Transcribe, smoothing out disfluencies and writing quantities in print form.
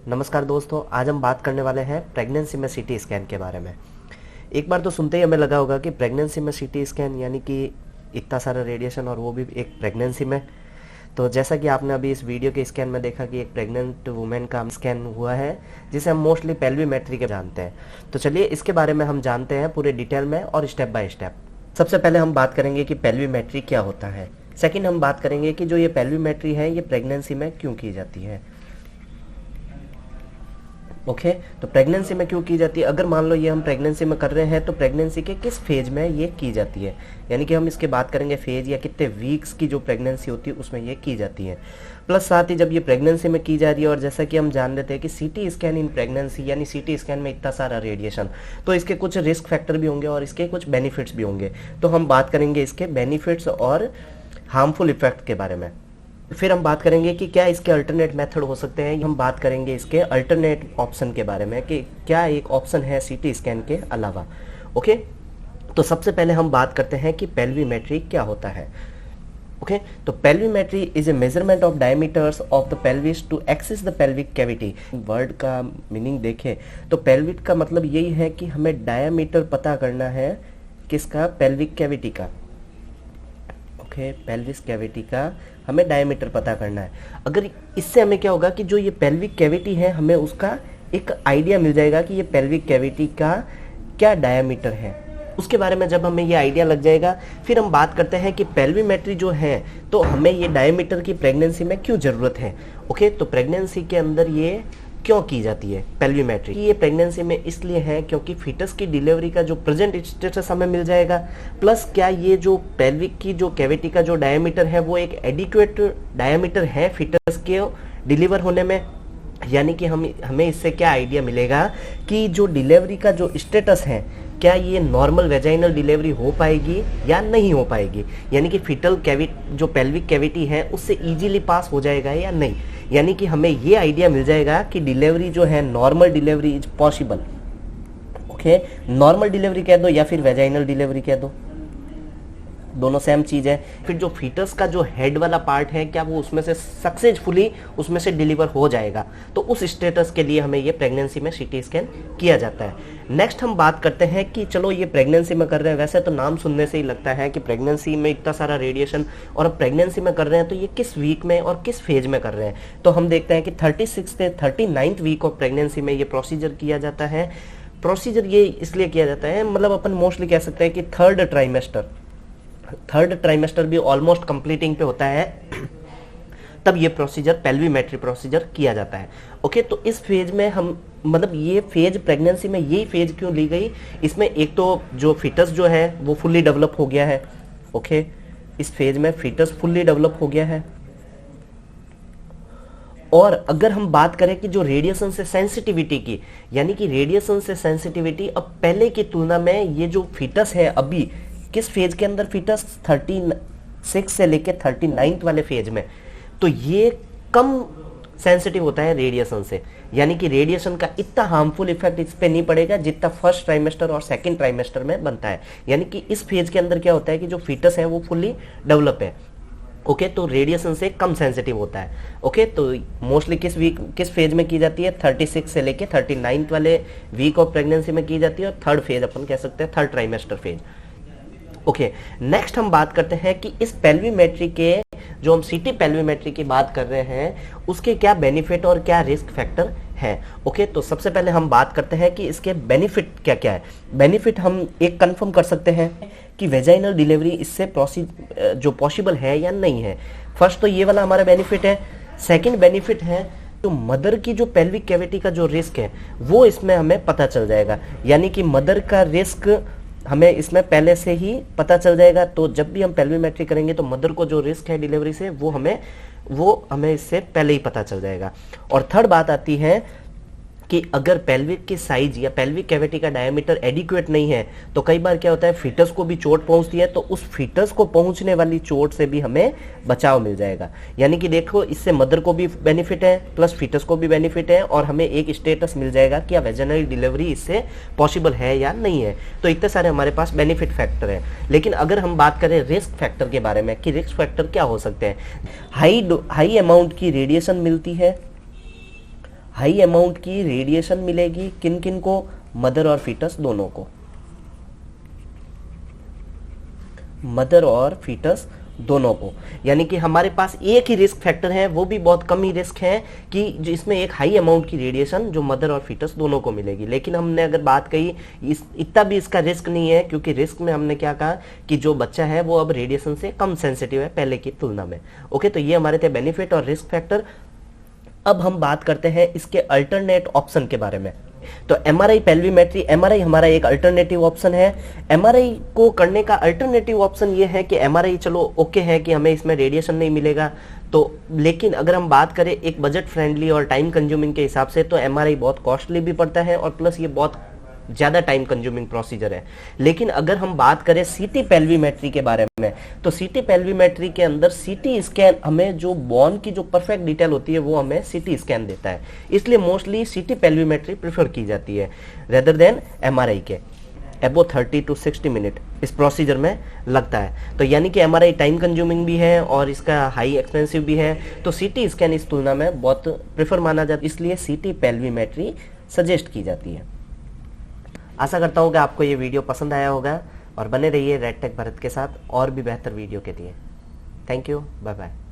नमस्कार दोस्तों, आज हम बात करने वाले हैं प्रेगनेंसी में सीटी स्कैन के बारे में। एक बार तो सुनते ही हमें लगा होगा कि प्रेगनेंसी में सीटी स्कैन यानी कि इतना सारा रेडिएशन और वो भी एक प्रेगनेंसी में। तो जैसा कि आपने अभी इस वीडियो के स्कैन में देखा कि एक प्रेग्नेंट वुमेन का स्कैन हुआ है जिसे हम मोस्टली पेल्विमेट्री के जानते हैं। तो चलिए इसके बारे में हम जानते हैं पूरे डिटेल में और स्टेप बाय स्टेप। सबसे पहले हम बात करेंगे कि पेल्विमेट्री क्या होता है। सेकंड हम बात करेंगे कि जो ये पेल्विमेट्री है ये प्रेगनेंसी में क्यों की जाती है। ओके, तो प्रेगनेंसी में क्यों की जाती है, अगर मान लो ये हम प्रेगनेंसी में कर रहे हैं तो प्रेगनेंसी के किस फेज में ये की जाती है, यानी कि हम इसके बात करेंगे फेज या कितने वीक्स की जो प्रेगनेंसी होती है उसमें ये की जाती है। प्लस साथ ही जब ये प्रेगनेंसी में की जा रही है और जैसा कि हम जान लेते हैं कि सीटी स्कैन इन प्रेगनेंसी यानी सीटी स्कैन में इतना सारा रेडिएशन, तो इसके कुछ रिस्क फैक्टर भी होंगे और इसके कुछ बेनिफिट्स भी होंगे। तो हम बात करेंगे इसके बेनिफिट्स और हार्मफुल इफेक्ट के बारे में। फिर हम बात करेंगे कि क्या इसके अल्टरनेट मेथड हो सकते हैं। हम बात करेंगे इसके अल्टरनेट ऑप्शन के बारे में कि क्या एक ऑप्शन है सीटी स्कैन के अलावा। ओके, तो सबसे पहले हम बात करते हैं कि पेल्विमेट्री क्या होता है। ओके, तो pelvimetry is a measurement of diameters of the pelvis to assess the pelvic cavity. Word का मीनिंग देखें तो पेल्विक का मतलब यही है कि हमें डायमीटर पता करना है किसका, पेल्विक कैविटी का। ओके, पेल्विस कैविटी का हमें डायमीटर पता करना है। अगर इससे हमें क्या होगा कि जो ये पेल्विक कैविटी है हमें उसका एक आइडिया मिल जाएगा कि ये पेल्विक कैविटी का क्या डायमीटर है। उसके बारे में जब हमें ये आइडिया लग जाएगा फिर हम बात करते हैं कि पेल्विमेट्री जो है तो हमें ये डायमीटर की प्रेगनेंसी में क्यों ज़रूरत है। ओके, तो प्रेगनेंसी के अंदर ये क्यों की जाती है पेल्विमेट्री। ये प्रेगनेंसी में इसलिए है क्योंकि फीटस की डिलीवरी का जो प्रेजेंट स्टेटस हमें मिल जाएगा, प्लस क्या ये जो पेल्विक की जो कैविटी का जो डायमीटर है वो एक एडिक्वेट डायमीटर है फीटस के डिलीवर होने में। यानी कि हमें इससे क्या आइडिया मिलेगा कि जो डिलीवरी का जो स्टेटस है क्या ये नॉर्मल वेजाइनल डिलीवरी हो पाएगी या नहीं हो पाएगी, यानी कि फीटल कैविटी जो पेल्विक कैविटी है उससे इजीली पास हो जाएगा या नहीं। यानी कि हमें ये आइडिया मिल जाएगा कि डिलीवरी जो है normal delivery is possible. Okay, normal delivery कह दो या फिर वेजाइनल डिलीवरी कह दो, दोनों सेम चीज है। फिर जो फीटस का जो हेड वाला पार्ट है क्या वो उसमें से सक्सेसफुली उसमें से डिलीवर हो जाएगा, तो उस स्टेटस के लिए हमें ये प्रेगनेंसी में सीटी स्कैन किया जाता है। नेक्स्ट हम बात करते हैं कि चलो ये प्रेगनेंसी में कर रहे हैं, वैसे तो नाम सुनने से ही लगता है कि प्रेगनेंसी में इतना सारा रेडिएशन और अब प्रेगनेंसी में कर रहे हैं तो ये किस वीक में और किस फेज में कर रहे हैं। तो हम देखते हैं कि 36 से 39th वीक ऑफ प्रेगनेंसी में ये प्रोसीजर किया जाता है। प्रोसीजर ये इसलिए किया जाता है, मतलब अपन मोस्टली कह सकते हैं कि थर्ड ट्राइमेस्टर भी ऑलमोस्ट कंप्लीटिंग पे होता है तब ये प्रोसीजर पेल्विमेट्री प्रोसीजर किया जाता है। ओके, तो इस फेज में हम मतलब ये फेज प्रेगनेंसी में यही फेज क्यों ली गई, इसमें एक तो जो फीटस जो है वो फुल्ली डेवलप हो गया है। ओके, इस फेज में फीटस फुल्ली डेवलप हो गया है। और अगर हम बात करें कि जो रेडिएशन से सेंसिटिविटी की, यानी कि रेडिएशन से सेंसिटिविटी अब पहले की तुलना में ये जो फीटस है अभी किस फेज के अंदर, फीटस 36 से लेके 39th वाले फेज में, तो ये कम सेंसिटिव होता है रेडिएशन से। यानी कि रेडिएशन का इतना हार्मफुल इफेक्ट इस पे नहीं पड़ेगा जितना फर्स्ट ट्राइमेस्टर और सेकंड ट्राइमेस्टर में बनता है। यानी कि इस फेज के अंदर क्या होता है कि जो फीटस है वो फुल्ली डेवलप है। ओके, तो रेडिएशन से कम सेंसिटिव होता है। ओके, तो मोस्टली किस फेज में की जाती है, 36 से लेके 39th वाले वीक ऑफ प्रेगनेंसी में की जाती है और थर्ड फेज अपन कह सकते हैं third trimester phase. Okay, next हम बात करते हैं कि इस पेल्विमेट्री के जो हम सीटी पेल्विमेट्री की बात कर रहे हैं उसके क्या बेनिफिट और क्या रिस्क फैक्टर है। ओके, तो सबसे पहले हम बात करते हैं कि इसके बेनिफिट क्या क्या है। बेनिफिट हम एक कंफर्म कर सकते हैं कि वेजाइनल डिलीवरी इससे जो पॉसिबल है या नहीं है। फर्स्ट तो ये वाला हमारा बेनिफिट है। सेकंड बेनिफिट है तो मदर की जो पेल्विक कैविटी का जो रिस्क है वो इसमें हमें पता चल जाएगा, यानी कि मदर का रिस्क हमें इसमें पहले से ही पता चल जाएगा। तो जब भी हम पेल्विमेट्री करेंगे तो मदर को जो रिस्क है डिलीवरी से वो हमें इससे पहले ही पता चल जाएगा। और थर्ड बात आती है कि अगर पेल्विक की साइज या पेल्विक कैविटी का डायमीटर एडिक्वेट नहीं है तो कई बार क्या होता है फीटस को भी चोट पहुंचती है, तो उस फीटस को पहुंचने वाली चोट से भी हमें बचाव मिल जाएगा। यानी कि देखो इससे मदर को भी बेनिफिट है प्लस फीटस को भी बेनिफिट है और हमें एक स्टेटस मिल जाएगा कि वेजाइनल डिलीवरी इससे पॉसिबल है या नहीं है। तो इतने सारे हमारे पास बेनिफिट फैक्टर है। लेकिन अगर हम बात करें रिस्क फैक्टर के बारे में कि रिस्क फैक्टर क्या हो सकते हैं, हाई अमाउंट की रेडिएशन मिलती है, हाई अमाउंट की रेडिएशन मिलेगी। किन किन को? मदर और फीटस दोनों को, मदर और फीटस दोनों को। यानी कि हमारे पास एक ही रिस्क फैक्टर है, वो भी बहुत कम ही रिस्क है कि जो इसमें एक हाई अमाउंट की रेडिएशन जो मदर और फीटस दोनों को मिलेगी। लेकिन हमने अगर बात कही इतना भी इसका रिस्क नहीं है, क्योंकि रिस्क में हमने क्या कहा कि जो बच्चा है वो अब रेडिएशन से कम सेंसिटिव है पहले की तुलना में। ओके, तो ये हमारे थे बेनिफिट और रिस्क फैक्टर। अब हम बात करते हैं इसके अल्टरनेट ऑप्शन के बारे में। तो एमआरआई पेल्विमेट्री, एमआरआई हमारा एक अल्टरनेटिव ऑप्शन है। एमआरआई को करने का अल्टरनेटिव ऑप्शन ये है कि एमआरआई चलो ओके है कि हमें इसमें रेडिएशन नहीं मिलेगा, तो लेकिन अगर हम बात करें एक बजट फ्रेंडली और टाइम कंज्यूमिंग के हिसाब से, तो एमआरआई बहुत कॉस्टली भी पड़ता है और प्लस ये बहुत ज़्यादा टाइम कंज्यूमिंग प्रोसीजर है। लेकिन अगर हम बात करें सीटी पेल्विमेट्री के बारे में, तो सीटी पेल्विमेट्री के अंदर सीटी स्कैन हमें जो बोन की जो परफेक्ट डिटेल होती है वो हमें सीटी स्कैन देता है, इसलिए मोस्टली सीटी पेल्विमेट्री प्रेफर की जाती है रेदर देन एमआरआई के। अबो 30 to 60 मिनट इस प्रोसीजर में लगता है। तो यानी कि एमआरआई टाइम कंज्यूमिंग भी है और इसका हाई एक्सपेंसिव भी है, तो सीटी स्कैन इस तुलना में बहुत प्रेफर माना जाता है, इसलिए सीटी पेल्विमेट्री सजेस्ट की जाती है। आशा करता हूँ कि आपको ये वीडियो पसंद आया होगा और बने रहिए रेड टेक भारत के साथ और भी बेहतर वीडियो के लिए। Thank you, bye bye.